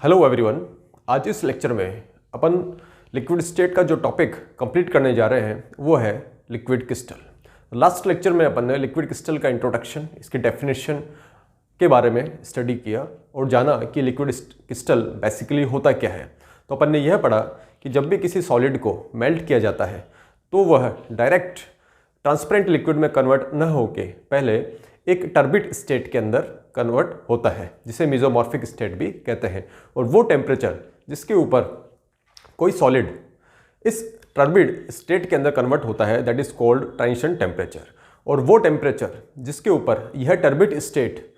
Hello everyone. आज इस lecture में अपन लिक्विड स्टेट का जो टॉपिक कंप्लीट करने जा रहे हैं वो है लिक्विड क्रिस्टल। लास्ट लेक्चर में अपन ने लिक्विड क्रिस्टल का इंट्रोडक्शन, इसकी डेफिनेशन के बारे में स्टडी किया और जाना कि लिक्विड क्रिस्टल बेसिकली होता क्या है। तो अपन ने यह पढ़ा कि जब भी किसी सॉलिड को मेल्ट किया जाता है तो वह डायरेक्ट ट्रांसपेरेंट लिक्विड में कन्वर्ट न होके पहले एक टर्बिड स्टेट के अंदर कन्वर्ट होता है, जिसे मेसोमॉर्फिक स्टेट भी कहते हैं। और वो टेम्परेचर जिसके ऊपर कोई सॉलिड इस टर्बिड स्टेट के अंदर कन्वर्ट होता है that is called transition temperature. और वो टेम्परेचर जिसके ऊपर यह turbid state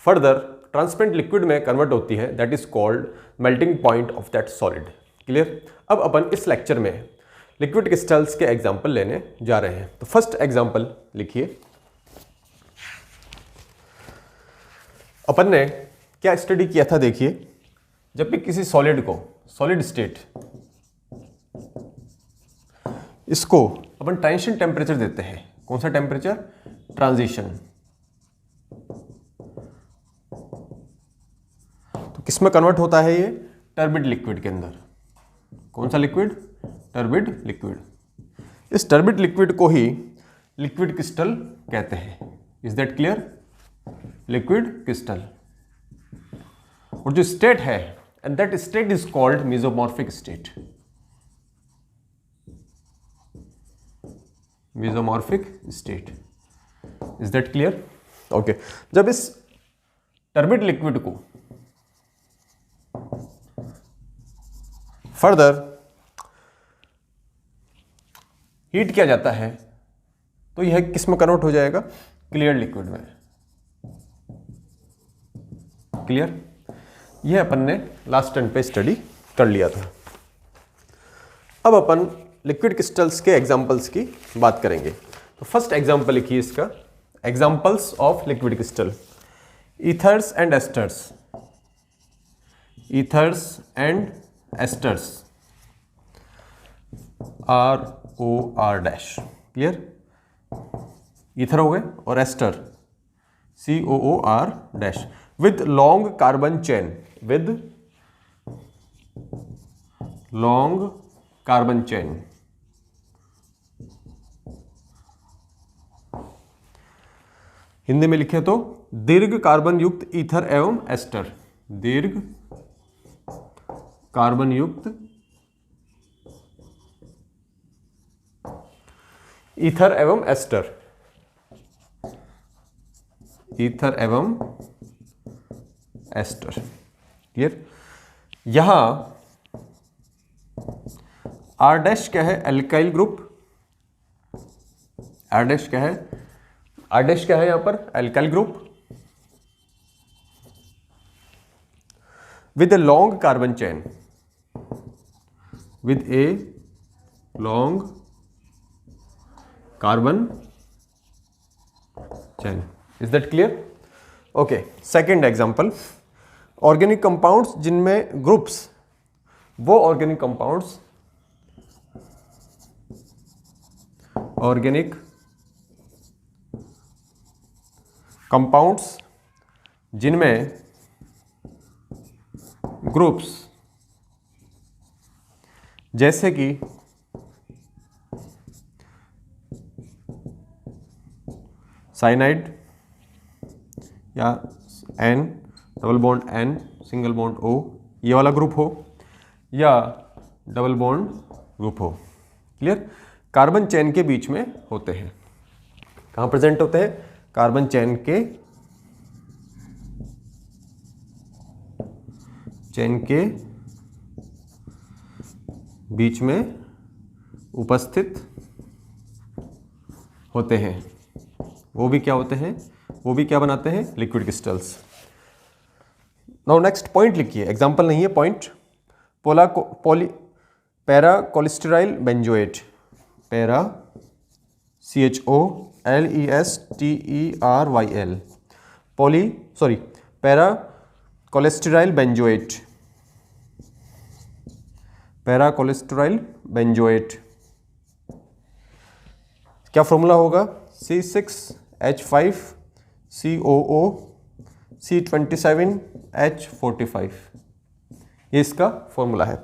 further transparent liquid में कन्वर्ट होती है that is called melting point of that solid. Clear. अब अपन इस लेक्चर में लिक्विड क्रिस्टल्स के एग्जाम्पल लेने जा रहे हैं। तो फर्स्ट एग्जाम्पल लिखिए। अपन ने क्या स्टडी किया था, देखिए। जब भी किसी सॉलिड को, सॉलिड स्टेट, इसको अपन ट्रांजिशन टेम्परेचर देते हैं। कौन सा टेम्परेचर? ट्रांजिशन। तो किस में कन्वर्ट होता है ये? टर्बिड लिक्विड के अंदर। कौन सा लिक्विड? Turbid liquid. इस टर्बिड लिक्विड को ही लिक्विड क्रिस्टल कहते हैं। Is that clear? Liquid crystal. और जो स्टेट है and that state is called mesomorphic state. Mesomorphic state. Is that clear? Okay. जब इस टर्बिड लिक्विड को फर्दर हीट किया जाता है तो यह किस में कन्वर्ट हो जाएगा? क्लियर लिक्विड में। क्लियर? यह अपन ने लास्ट टर्न पे स्टडी कर लिया था। अब अपन लिक्विड क्रिस्टल्स के एग्जांपल्स की बात करेंगे। तो फर्स्ट एग्जांपल लिखिए इसका। Examples of liquid crystal. Ethers and esters. Ethers and esters. ROR dash. Clear? Ether हो गए और ester COOR dash with long carbon chain, with long carbon chain। Hindi में लिखे तो दीर्घ कार्बन युक्त ईथर एवं एस्टर। दीर्घ कार्बन युक्त ईथर एवं एस्टर। ईथर एवं एस्टर। क्लियर? यहां R डैश क्या है? Alkyl group. R डैश क्या है? R डैश क्या है यहां पर? Alkyl group with a long carbon chain. With a long carbon chain. Is that clear? Okay. Second example. Organic compounds जिनमें ग्रुप्स, वो ऑर्गेनिक कंपाउंड्स, ऑर्गेनिक कंपाउंड्स जिनमें groups जैसे कि साइनाइड या N double bond N single bond O, ये वाला group हो, या डबल बॉन्ड ग्रुप हो। क्लियर? कार्बन चेन के बीच में होते हैं। कहाँ प्रेजेंट होते हैं? कार्बन चेन के बीच में उपस्थित होते हैं। वो भी क्या होते हैं? वो भी क्या बनाते हैं? Liquid crystals. Now next point लिखिए। एग्जांपल नहीं है, point. Para cholesteryl benzoate. Para CHOLESTERYL। Para cholesteryl benzoate. Para cholesteryl benzoate. क्या फॉर्मूला होगा? C6H5COO C27H45। ये इसका फॉर्मूला है।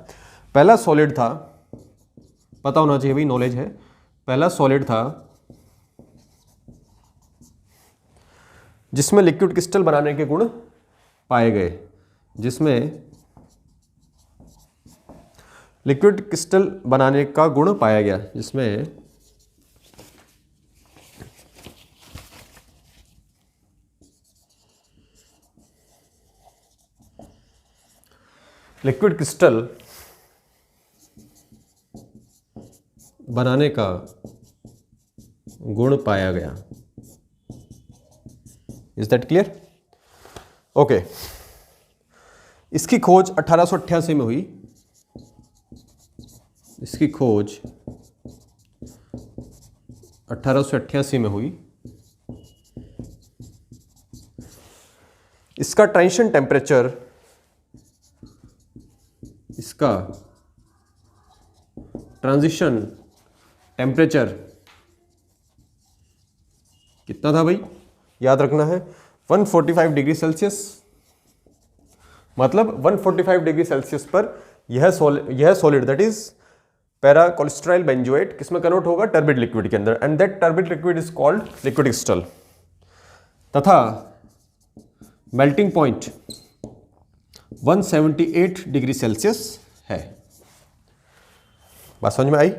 पहला सॉलिड था, पता होना चाहिए भाई, नॉलेज है। पहला सॉलिड था जिसमें लिक्विड क्रिस्टल बनाने के गुण पाए गए, जिसमें लिक्विड क्रिस्टल बनाने का गुण पाया गया, जिसमें लिक्विड क्रिस्टल बनाने का गुण पाया गया। Is that clear? ओके। इसकी खोज 1888 में हुई। इसकी खोज 1888 में हुई। इसका ट्रांजिशन टेम्परेचर, इसका ट्रांजिशन टेम्परेचर कितना था भाई? याद रखना है 145 डिग्री सेल्सियस। मतलब 145 डिग्री सेल्सियस पर यह solid that is para cholesterol benzoate किसमें कन्वर्ट होगा? टर्बिड लिक्विड के अंदर, and that turbid liquid is called liquid crystal. तथा मेल्टिंग पॉइंट 178 डिग्री सेल्सियस है। बात समझ में आई?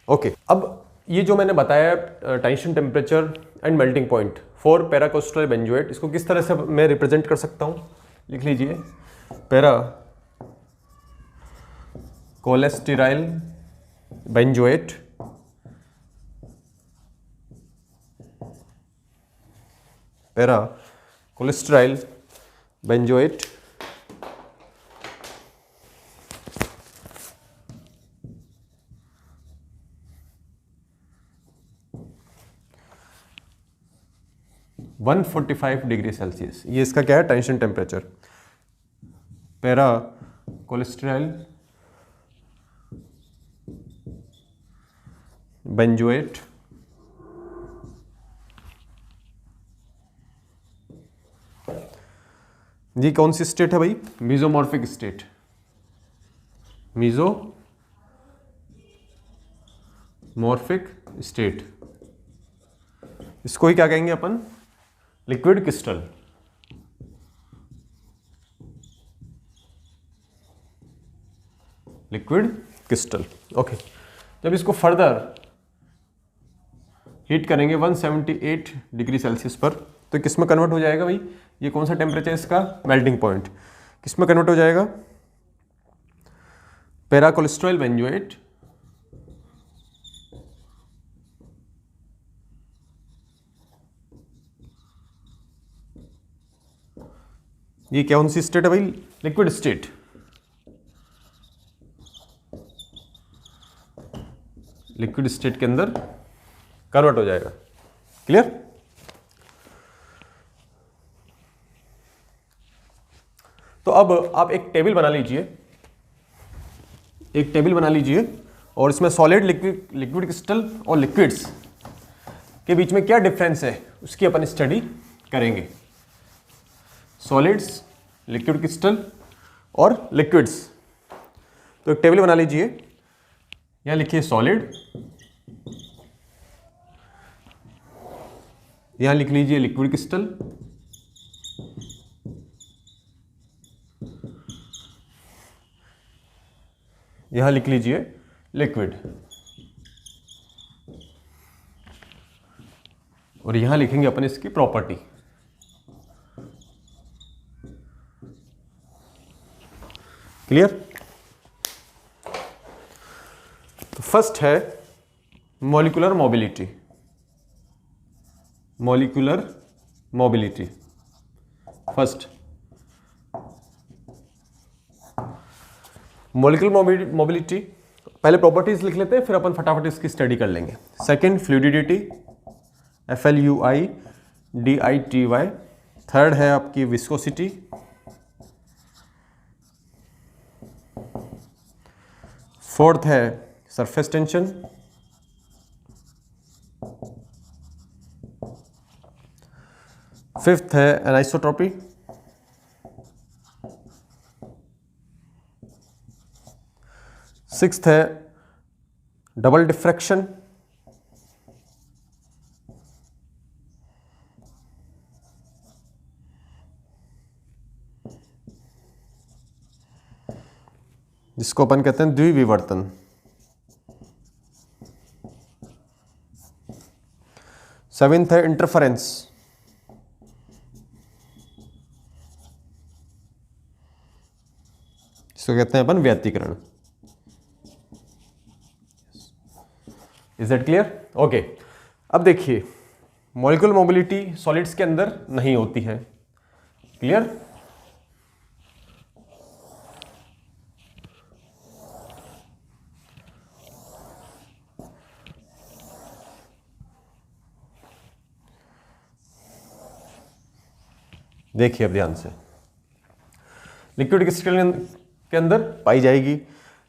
ओके। अब ये जो मैंने बताया transition temperature and melting point for para cholesterol benzoate, इसको किस तरह से मैं रिप्रेजेंट कर सकता हूं? लिख लीजिए, para cholesterol benzoate para cholesterol benzoate one 145 degree Celsius, ये इसका क्या है? Transition temperature. Para cholesterol benzoate ये कौन सी स्टेट है भाई? मीजोमॉर्फिक स्टेट। मीजोमॉर्फिक स्टेट, इसको ही क्या कहेंगे अपन? Liquid crystal. Liquid crystal. Okay. जब इसको फर्दर हीट करेंगे 178 डिग्री सेल्सियस पर, तो किस में कन्वर्ट हो जाएगा भाई? ये कौन सा टेम्परेचर है इसका? Melting point. किस में कन्वर्ट हो जाएगा? पैरा कोलेस्टेरॉल बेंजोएट ये क्या कौन सी स्टेट है भाई? Liquid state. लिक्विड स्टेट के अंदर कन्वर्ट हो जाएगा। क्लियर? तो अब आप एक टेबल बना लीजिए, एक टेबल बना लीजिए और इसमें सॉलिड, लिक्विड क्रिस्टल और लिक्विड्स के बीच में क्या डिफरेंस है उसकी अपन स्टडी करेंगे। सॉलिड्स, लिक्विड क्रिस्टल और लिक्विड्स। तो एक टेबल बना लीजिए, यहां लिखिए सॉलिड, यहां लिख लीजिए लिक्विड क्रिस्टल, यहां लिख लीजिए लिक्विड, और यहां लिखेंगे अपन इसकी प्रॉपर्टी। क्लियर? तो फर्स्ट है molecular mobility. Molecular mobility first. Molecular mobility पहले प्रॉपर्टीज लिख लेते हैं, फिर अपन फटाफट इसकी स्टडी कर लेंगे। Second fluidity, FLUIDITY। थर्ड है आपकी विस्कोसिटी। फोर्थ है सरफेस टेंशन। फिफ्थ है एनिसोट्रॉपी। सिक्स्थ है डबल डिफ्रैक्शन, जिसको अपन कहते हैं द्विविवर्तन। सेवेंथ है इंटरफेरेंस, इसको कहते हैं अपन व्यतिकरण। Is that clear? ओके, अब देखिए मॉलिक्यूलर मोबिलिटी सॉलिड्स के अंदर नहीं होती है। क्लियर? देखिए अब ध्यान से, लिक्विड क्रिस्टल के अंदर पाई जाएगी,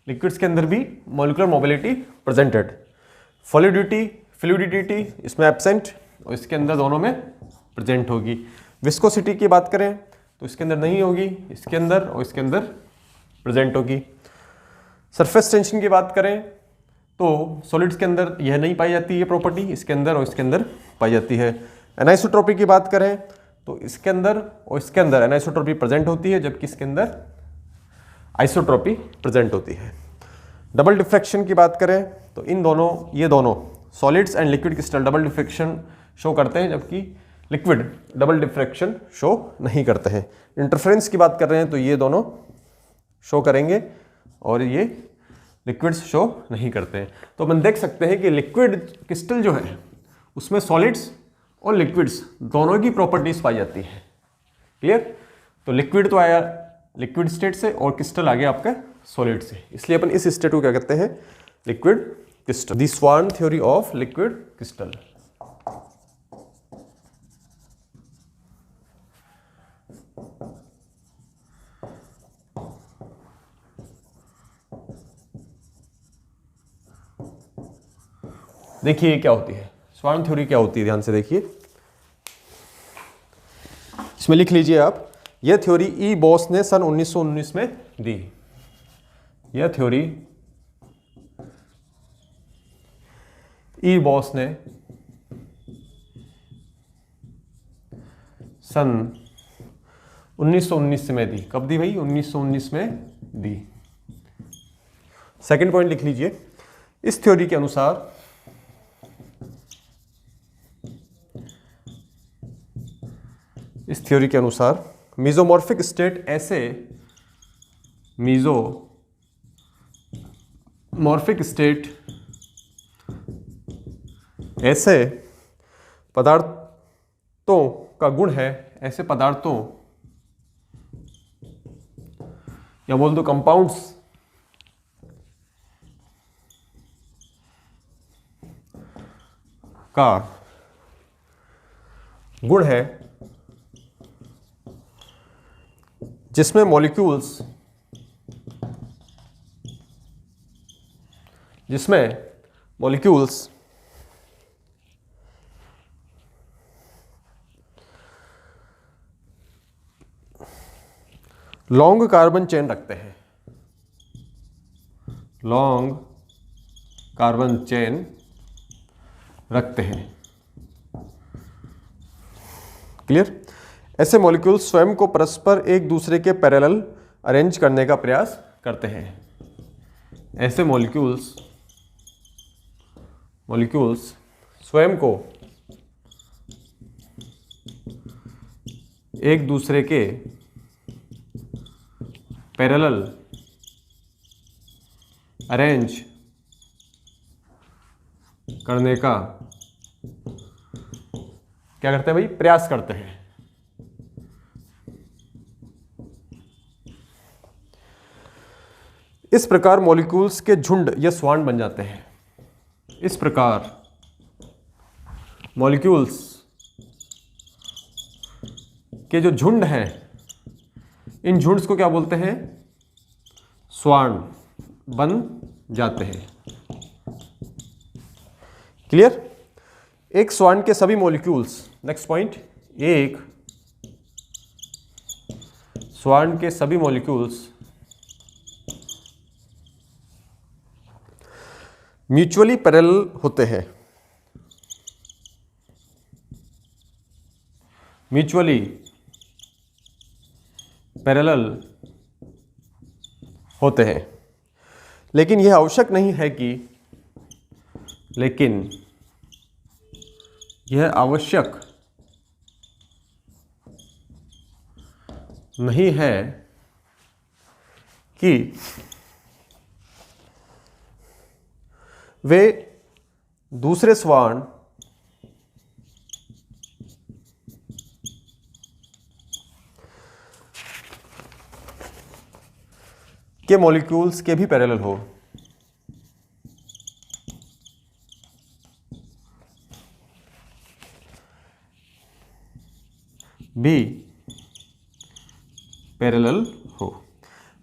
लिक्विड्स के अंदर भी मॉलिक्यूलर मोबिलिटी प्रेजेंटेड। फ्लूइडिटी इसमें एब्सेंट और इसके अंदर दोनों में प्रेजेंट होगी। विस्कोसिटी की बात करें तो इसके अंदर नहीं होगी, इसके अंदर और इसके अंदर प्रेजेंट होगी। सरफेस टेंशन की बात करें तो सॉलिड्स के अंदर यह नहीं पाई जाती है प्रॉपर्टी, इसके अंदर और इसके अंदर पाई जाती है। एनाइसोट्रॉपी की बात करें तो इसके अंदर और इसके अंदर एनाइसोट्रॉपी प्रेजेंट होती है, जबकि इसके अंदर आइसोट्रॉपी प्रेजेंट होती है। डबल डिफ्रैक्शन की बात करें तो ये दोनों solids and liquid crystal double diffraction show करते हैं, जबकि लिक्विड डबल डिफ्रैक्शन शो नहीं करते हैं। इंटरफेरेंस की बात कर रहे हैं तो ये दोनों शो करेंगे और ये लिक्विड्स शो नहीं करते हैं। तो अपन देख सकते हैं कि लिक्विड क्रिस्टल जो है उसमें सॉलिड्स और लिक्विड्स दोनों की प्रॉपर्टीज पाई जाती है। क्लियर? तो लिक्विड तो आया लिक्विड स्टेट से और क्रिस्टल आ गया आपका सॉलिड से, इसलिए अपन इस स्टेट को क्या कहते हैं? Liquid crystal. The swarm theory of liquid crystal. देखिए क्या होती है स्वान थ्योरी, क्या होती है ध्यान से देखिए, इसमें लिख लीजिए आप। यह थ्योरी ई बॉस ने सन 1919 में दी। यह थ्योरी ई बॉस ने सन 1919 में दी। कब दी भाई? 1919 में दी। सेकंड पॉइंट लिख लीजिए। इस थ्योरी के अनुसार मीजोमॉर्फिक स्टेट ऐसे पदार्थों का गुण है, ऐसे पदार्थों या बोल दो कंपाउंड्स का गुण है जिसमें मॉलिक्यूल्स लॉन्ग कार्बन चेन रखते हैं। लॉन्ग कार्बन चेन रखते हैं। क्लियर? ऐसे मॉलिक्यूल स्वयं को परस्पर एक दूसरे के पैरेलल अरेंज करने का प्रयास करते हैं। ऐसे मॉलिक्यूल्स स्वयं को एक दूसरे के पैरेलल अरेंज करने का क्या करते हैं भाई? प्रयास करते हैं। इस प्रकार मॉलिक्यूल्स के झुंड या स्वान बन जाते हैं। इस प्रकार मॉलिक्यूल्स के जो झुंड हैं, इन झुंड्स को क्या बोलते हैं? स्वान बन जाते हैं। क्लियर? एक स्वान के सभी मॉलिक्यूल्स, नेक्स्ट पॉइंट, एक स्वान के सभी मॉलिक्यूल्स म्यूचुअली पैरेलल होते हैं, म्यूचुअली पैरेलल होते हैं, लेकिन यह आवश्यक नहीं है कि, लेकिन यह आवश्यक नहीं है कि वे दूसरे स्वर्ण के मॉलिक्यूल्स के भी पैरेलल हो। भी पैरेलल हो।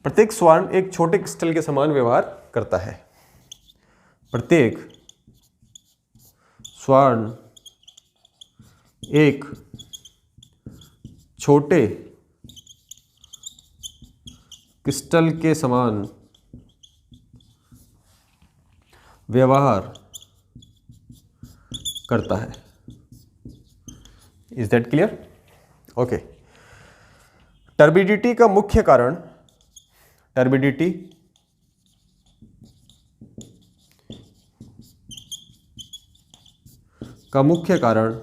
प्रत्येक स्वर्ण एक छोटे क्रिस्टल के समान व्यवहार करता है। प्रत्येक स्वर्ण एक छोटे क्रिस्टल के समान व्यवहार करता है। Is that clear? Okay. Turbidity का मुख्य कारण, टर्बिडिटी का मुख्य कारण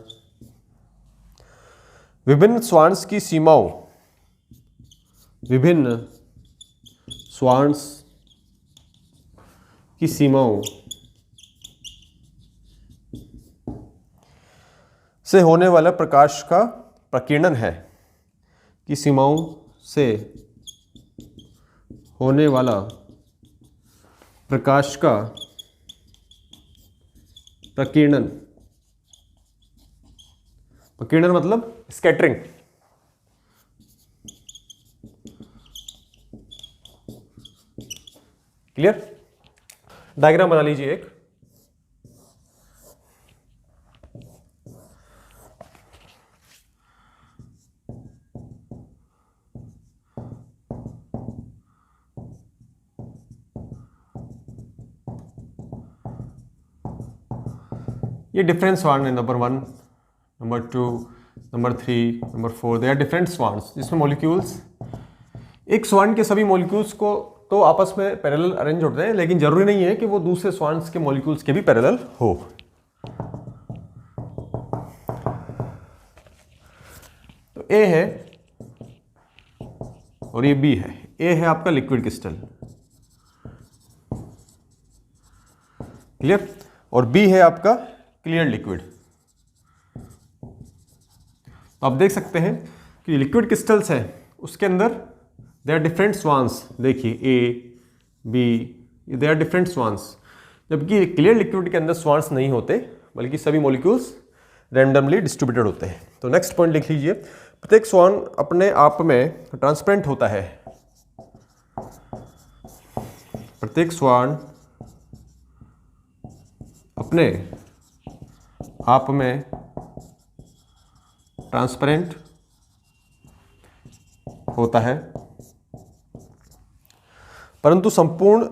विभिन्न स्वार्न्स की सीमाओं, विभिन्न स्वार्न्स की सीमाओं से होने वाला प्रकाश का प्रकीर्णन है, की सीमाओं से होने वाला प्रकाश का प्रकीर्णन, प्रकीर्णन मतलब स्कैटरिंग। क्लियर? डायग्राम बना लीजिए एक। ये डिफरेंट स्वार्न है, number 1, number 2, number 3, number 4, they are different swarms, जिसमें मॉलिक्यूल्स, एक स्वार्न के सभी मॉलिक्यूल्स को तो आपस में पैरेलल अरेंज होते हैं, लेकिन जरूरी नहीं है कि वो दूसरे स्वार्न्स के मॉलिक्यूल्स के भी पैरेलल हो। तो ए है और ये बी है। ए है आपका लिक्विड क्रिस्टल, क्लियर, और बी है आपका क्लियर लिक्विड। तो आप देख सकते हैं कि लिक्विड क्रिस्टल्स है उसके अंदर दे आर डिफरेंट स्वार्न्स। देखिए A B, they are different swarms, जबकि क्लियर लिक्विड के अंदर स्वार्न्स नहीं होते, बल्कि सभी मॉलिक्यूल्स रैंडमली डिस्ट्रीब्यूटेड होते हैं। तो नेक्स्ट पॉइंट लिख लीजिए, प्रत्येक स्वार्न अपने आप में ट्रांसपेरेंट होता है। प्रत्येक स्वार्न अपने आप में ट्रांसपेरेंट होता है, परंतु संपूर्ण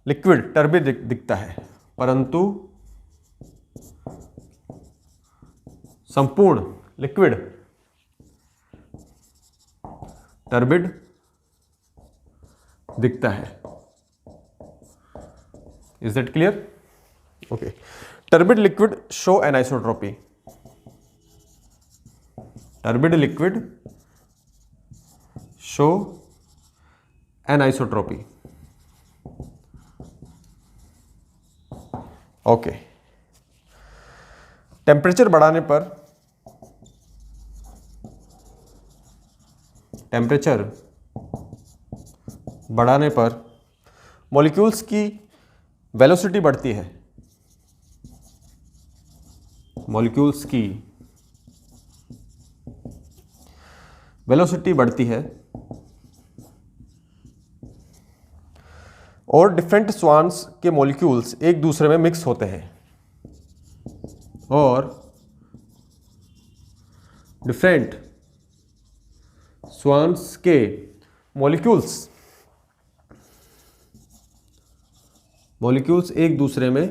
लिक्विड टर्बिड दिखता है। परंतु संपूर्ण लिक्विड टर्बिड दिखता है। Is that clear? Okay. Turbid liquid show anisotropy. Turbid liquid show anisotropy. Okay. Temperature बढ़ाने पर, टेम्परेचर बढ़ाने पर मॉलिक्यूल्स की वेलोसिटी बढ़ती है। मॉलिक्यूल्स की वेलोसिटी बढ़ती है और डिफरेंट स्वार्न्स के मॉलिक्यूल्स एक दूसरे में मिक्स होते हैं, और डिफरेंट स्वार्न्स के मॉलिक्यूल्स मॉलिक्यूल्स एक दूसरे में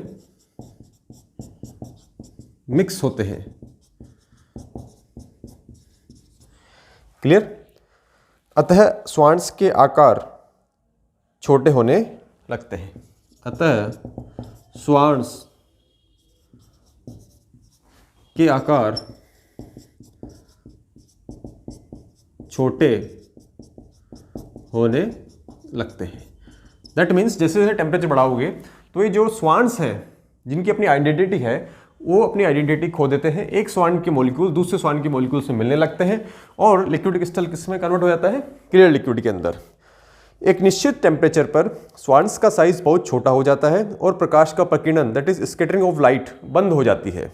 मिक्स होते हैं। क्लियर? अतः स्वांस के आकार छोटे होने लगते हैं। अतः स्वांस के आकार छोटे होने लगते हैं। दैट मीन्स जैसे जैसे टेम्परेचर बढ़ाओगे तो ये जो स्वांस हैं जिनकी अपनी आइडेंटिटी है वो अपनी आइडेंटिटी खो देते हैं। एक स्वान के मॉलिक्यूल दूसरे स्वान के मॉलिक्यूल से मिलने लगते हैं और लिक्विड क्रिस्टल किस में कन्वर्ट हो जाता है? क्लियर लिक्विड के अंदर। एक निश्चित टेम्परेचर पर स्वांस का साइज बहुत छोटा हो जाता है और प्रकाश का प्रकीर्णन that is scattering of light बंद हो जाती है।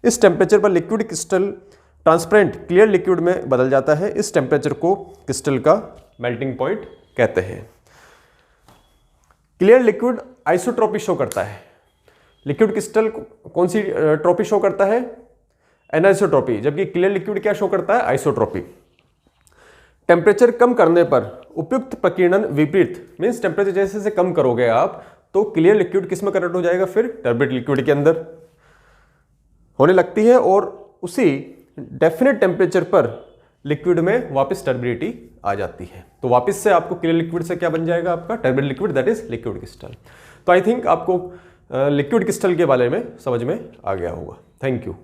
इस टेम्परेचर पर liquid crystal transparent clear liquid में बदल जाता है। इस टेम्परेचर को क्रिस्टल का मेल्टिंग पॉइंट कहते हैं। क्लियर लिक्विड आइसोट्रॉपी शो करता है। लिक्विड क्रिस्टल कौन सी ट्रॉपी शो करता है? एनिसोट्रॉपी। जबकि क्लियर लिक्विड क्या शो करता है? आइसोट्रॉपी। टेम्परेचर कम करने पर उपयुक्त प्रकीर्णन विपरीत मीन्स टेम्परेचर जैसे जैसे कम करोगे आप तो क्लियर लिक्विड किस में कन्वर्ट हो जाएगा? फिर टर्बिड लिक्विड के अंदर होने लगती है और उसी डेफिनेट टेम्परेचर पर लिक्विड में वापस टर्बिडिटी आ जाती है। तो वापस से आपको क्लियर लिक्विड से क्या बन जाएगा? आपका turbid liquid that is liquid crystal. तो आई थिंक आपको लिक्विड क्रिस्टल के बारे में समझ में आ गया होगा। Thank you.